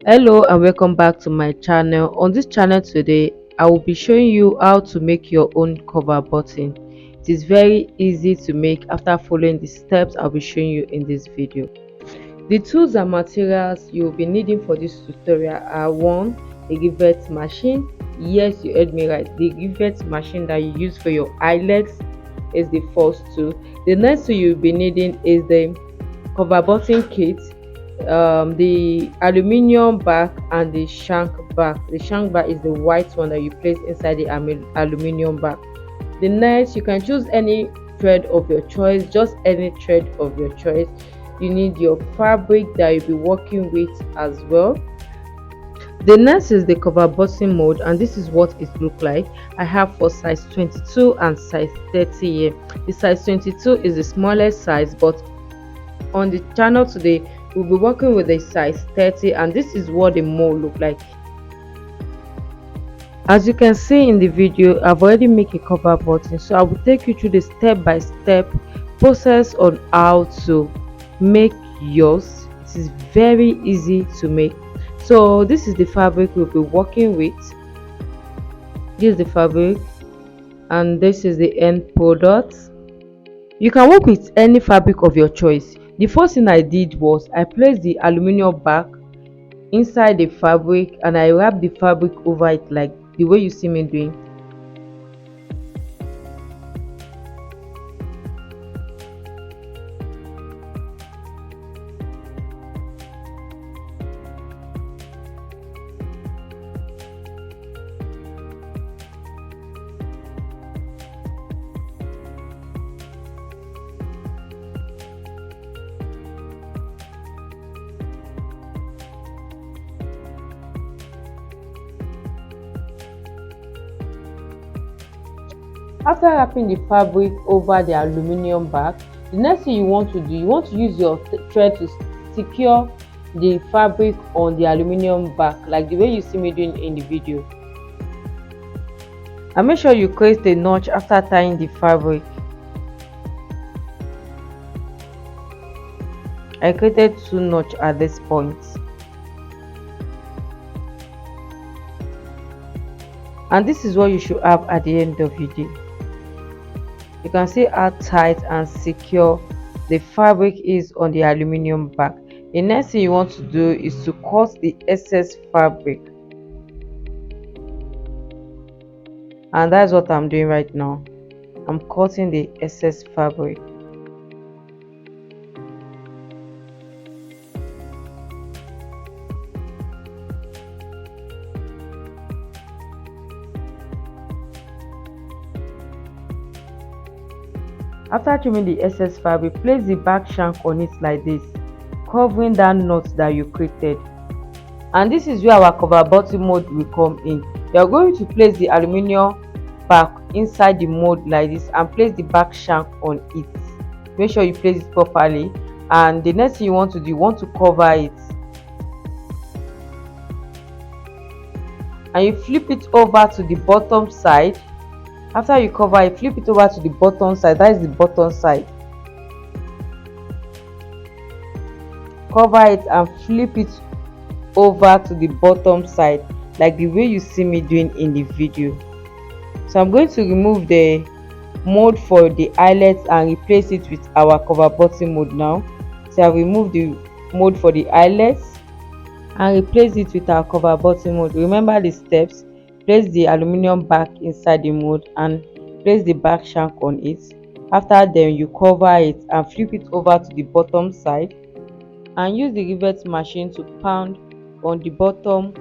Hello and welcome back to my channel. On this channel today I will be showing you how to make your own cover button. It is very easy to make after following the steps I'll be showing you in this video. The tools and materials you will be needing for this tutorial are: one, a rivet machine. Yes, you heard me right, the rivet machine that you use for your eyelets is the first tool. The next tool you'll be needing is the cover button kit, the aluminium back and the shank back. The shank back is the white one that you place inside the aluminium back. The next, you can choose any thread of your choice, just any thread of your choice. You need your fabric that you'll be working with as well. The next is the cover button mold, and this is what it look like. I have for size 22 and size 30 here. The size 22 is the smallest size, but on the channel today we'll be working with a size 30, and this is what the mold look like. As you can see in the video, I've already made a cover button, so I will take you through the step-by-step process on how to make yours. It is very easy to make. So this is the fabric we'll be working with. This is the fabric and this is the end product. You can work with any fabric of your choice. The first thing I did was I placed the aluminium back inside the fabric and I wrapped the fabric over it like the way you see me doing. After wrapping the fabric over the aluminium back, the next thing you want to do, you want to use your thread to secure the fabric on the aluminium back like the way you see me doing in the video. And make sure you create a notch after tying the fabric. I created 2 notches at this point. And this is what you should have at the end of the day. You can see how tight and secure the fabric is on the aluminium back. The next thing you want to do is to cut the excess fabric, and that's what I'm doing right now. I'm cutting the excess fabric. After trimming the excess fabric, place the back shank on it like this, covering that knot that you created. And this is where our cover button mold will come in. You are going to place the aluminium back inside the mold like this and place the back shank on it. Make sure you place it properly, and the next thing you want to do, you want to cover it and you flip it over to the bottom side. After you cover it, flip it over to the bottom side. That is the bottom side. Cover it and flip it over to the bottom side like the way you see me doing in the video. So I'm going to remove the mold for the eyelet and replace it with our cover button mold now. So I've removed the mold for the eyelet and replace it with our cover button mold. Remember the steps. Place the aluminium back inside the mold and place the back shank on it. After then, you cover it and flip it over to the bottom side and use the rivet machine to pound on the bottom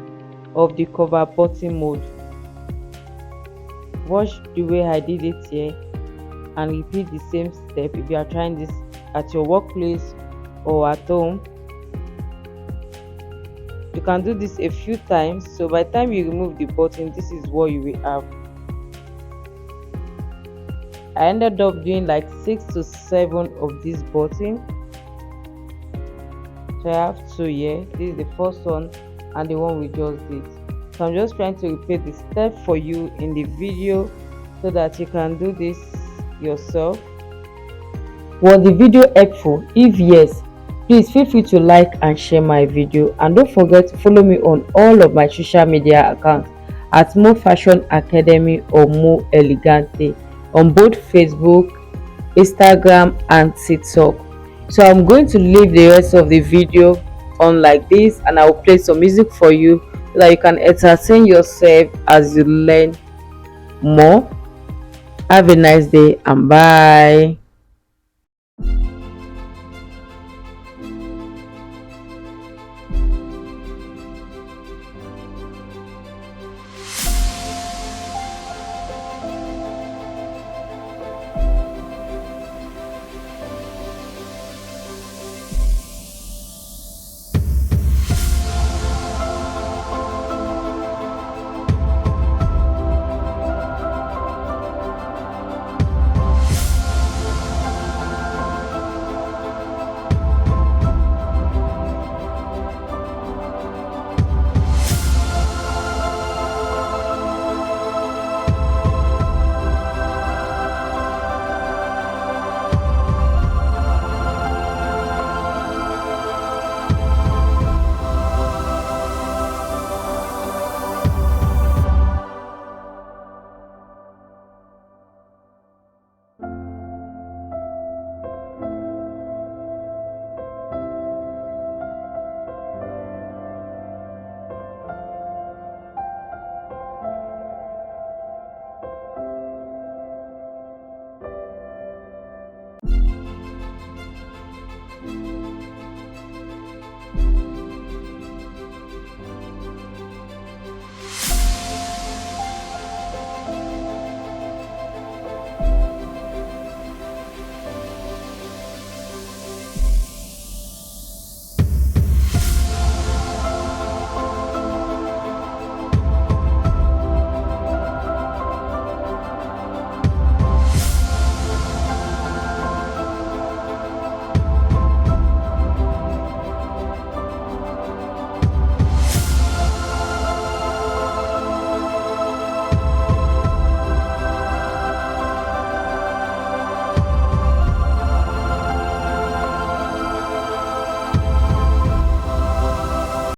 of the cover button mold. Watch the way I did it here and repeat the same step if you are trying this at your workplace or at home. You can do this a few times, so by the time you remove the button, this is what you will have. I ended up doing like 6 to 7 of these buttons. So I have 2 here. This is the first one and the one we just did. So I'm just trying to repeat the step for you in the video so that you can do this yourself. Was the video helpful? If yes, Please feel free to like and share my video, and don't forget to follow me on all of my social media accounts at Mo Fashion Academy or Mo Elegante on both Facebook, Instagram and TikTok. So I'm going to leave the rest of the video on like this, and I'll play some music for you so that you can entertain yourself as you learn more. Have a nice day and bye.